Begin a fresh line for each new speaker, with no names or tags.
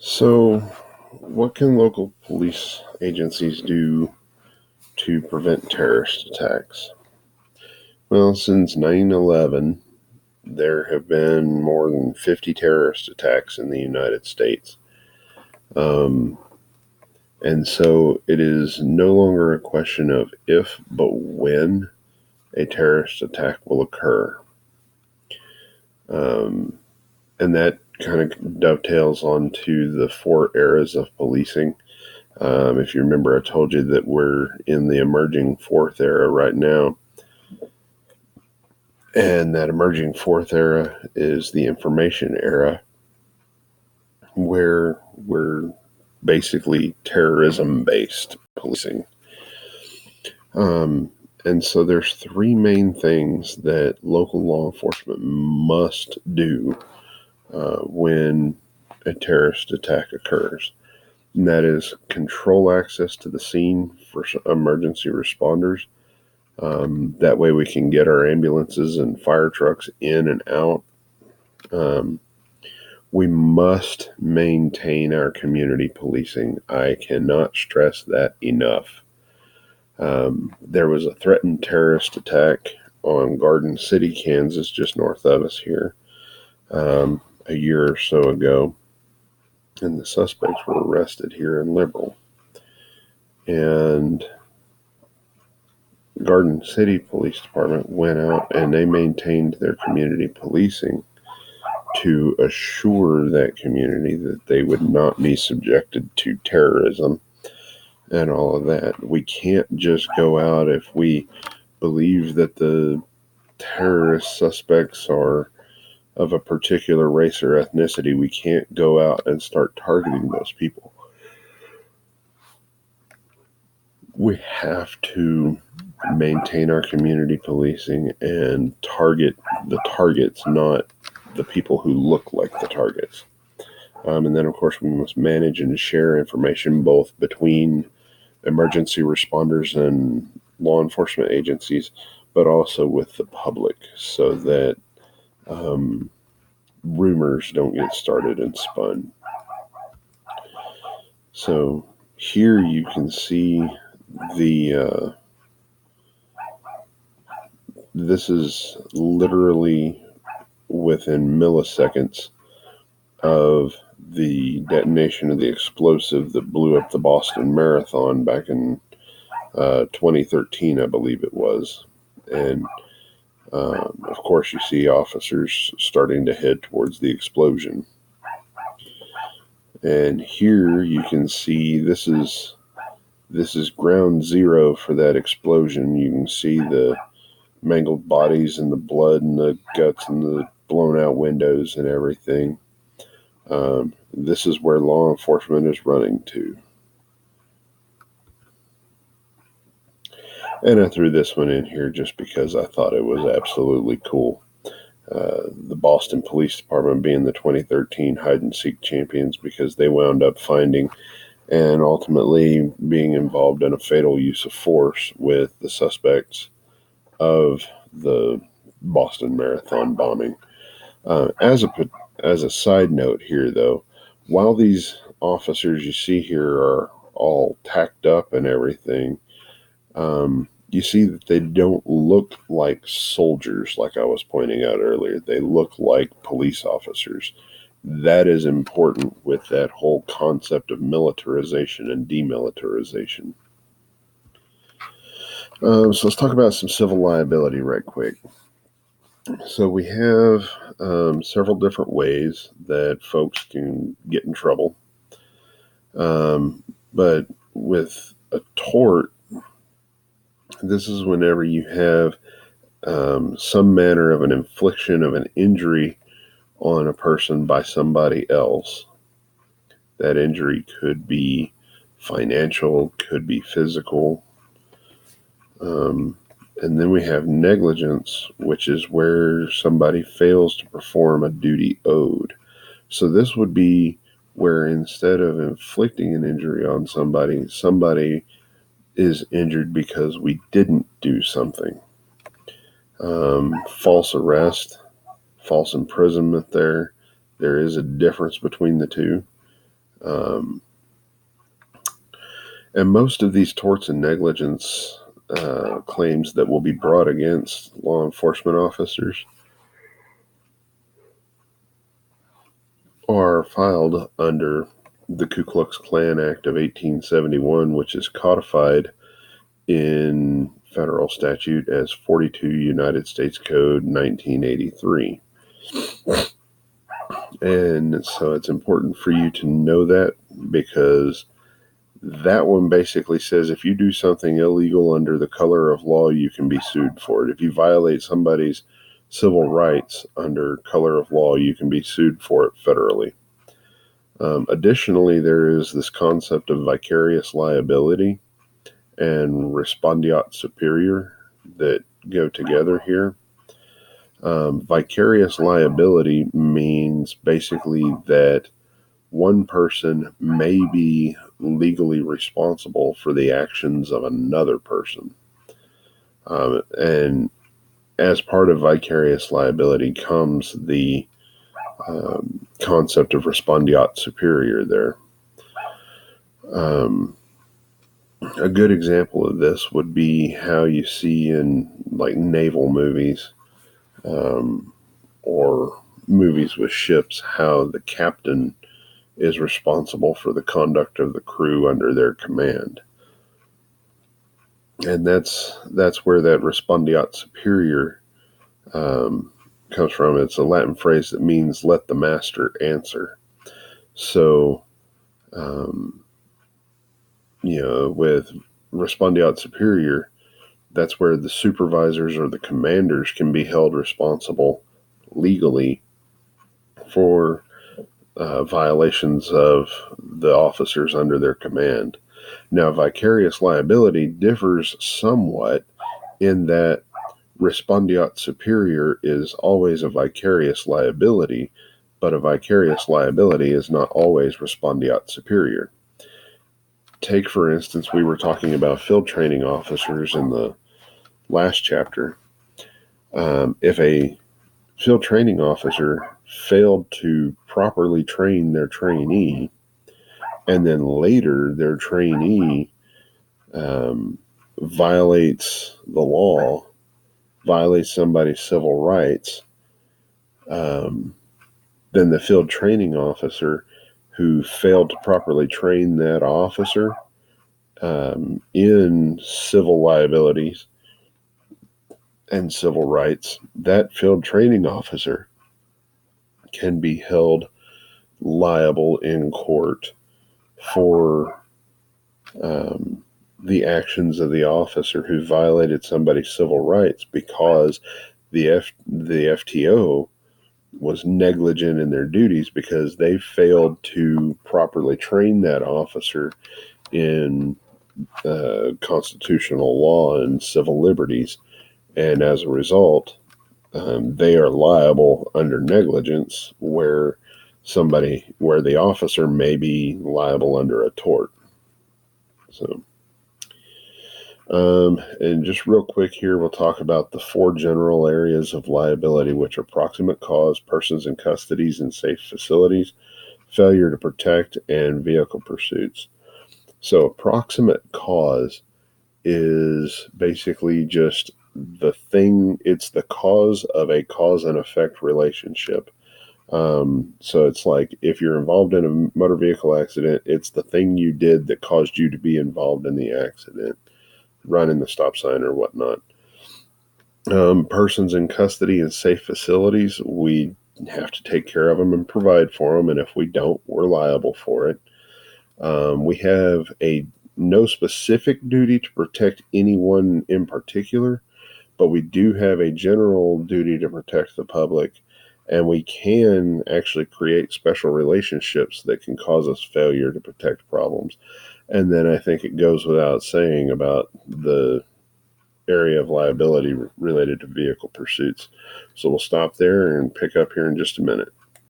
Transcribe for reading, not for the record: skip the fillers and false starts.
So, what can local police agencies do to prevent terrorist attacks? Well, since 9/11, there have been more than 50 terrorist attacks in the United States. Um, and so it is no longer a question of if, but when a terrorist attack will occur. Um, and that kind of dovetails onto the four eras of policing. If you remember, I told you that we're in the emerging fourth era right now. And that emerging fourth era is the information era, where we're basically terrorism based policing. Um, and so there's three main things that local law enforcement must do when a terrorist attack occurs. And that is control access to the scene for emergency responders. That way we can get our ambulances and fire trucks in and out. We must maintain our community policing. I cannot stress that enough. There was a threatened terrorist attack on Garden City, Kansas, just north of us here, a year or so ago, and the suspects were arrested here in Liberal. And Garden City Police Department went out and they maintained their community policing to assure that community that they would not be subjected to terrorism and all of that. We can't just go out if we believe that the terrorist suspects are of a particular race or ethnicity. We can't go out and start targeting those people. We have to maintain our community policing and target the targets, not the people who look like the targets. And then, of course, we must manage and share information both between emergency responders and law enforcement agencies, but also with the public so that rumors don't get started and spun. So here you can see this is literally within milliseconds of the detonation of the explosive that blew up the Boston Marathon back in 2013, I believe it was. And of course, you see officers starting to head towards the explosion. And here you can see this is ground zero for that explosion. You can see the mangled bodies and the blood and the guts and the blown out windows and everything. This is where law enforcement is running to. And I threw this one in here just because I thought it was absolutely cool. The Boston Police Department being the 2013 hide and seek champions because they wound up finding and ultimately being involved in a fatal use of force with the suspects of the Boston Marathon bombing. As a side note here, though, while these officers you see here are all tacked up and everything, you see that they don't look like soldiers, like I was pointing out earlier. They look like police officers. That is important with that whole concept of militarization and demilitarization. So let's talk about some civil liability right quick. So we have several different ways that folks can get in trouble. But with a tort, this is whenever you have some manner of an infliction of an injury on a person by somebody else. That injury could be financial, could be physical. And then we have negligence, which is where somebody fails to perform a duty owed. So this would be where instead of inflicting an injury on somebody, somebody is injured because we didn't do something. False arrest, false imprisonment there is a difference between the two. Um, and most of these torts and negligence claims that will be brought against law enforcement officers are filed under the Ku Klux Klan Act of 1871, which is codified in federal statute as 42 United States Code 1983. And so it's important for you to know that, because that one basically says if you do something illegal under the color of law, you can be sued for it. If you violate somebody's civil rights under color of law, you can be sued for it federally. Additionally, there is this concept of vicarious liability and respondeat superior that go together here. Vicarious liability means basically that one person may be legally responsible for the actions of another person. And as part of vicarious liability comes the concept of respondeat superior there. A good example of this would be how you see in like naval movies or movies with ships, how the captain is responsible for the conduct of the crew under their command. And that's where that respondeat superior comes from. It's a Latin phrase that means let the master answer. So, with respondeat superior, that's where the supervisors or the commanders can be held responsible legally for violations of the officers under their command. Now, vicarious liability differs somewhat in that respondeat superior is always a vicarious liability, but a vicarious liability is not always respondeat superior. Take, for instance, we were talking about field training officers in the last chapter. If a field training officer failed to properly train their trainee, and then later their trainee violates the law, violates somebody's civil rights, then the field training officer who failed to properly train that officer in civil liabilities and civil rights, that field training officer can be held liable in court for the actions of the officer who violated somebody's civil rights, because the FTO was negligent in their duties because they failed to properly train that officer in constitutional law and civil liberties. And as a result, they are liable under negligence, where the officer may be liable under a tort. So, and just real quick here, we'll talk about the 4 general areas of liability, which are proximate cause, persons in custodies and safe facilities, failure to protect, and vehicle pursuits. So, proximate cause is basically just the thing, it's the cause of a cause and effect relationship. So it's like if you're involved in a motor vehicle accident, it's the thing you did that caused you to be involved in the accident, running the stop sign or whatnot. Persons in custody and safe facilities, we have to take care of them and provide for them, and if we don't, we're liable for it. We have no specific duty to protect anyone in particular, but we do have a general duty to protect the public, and we can actually create special relationships that can cause us failure to protect problems. And then I think it goes without saying about the area of liability related to vehicle pursuits. So we'll stop there and pick up here in just a minute.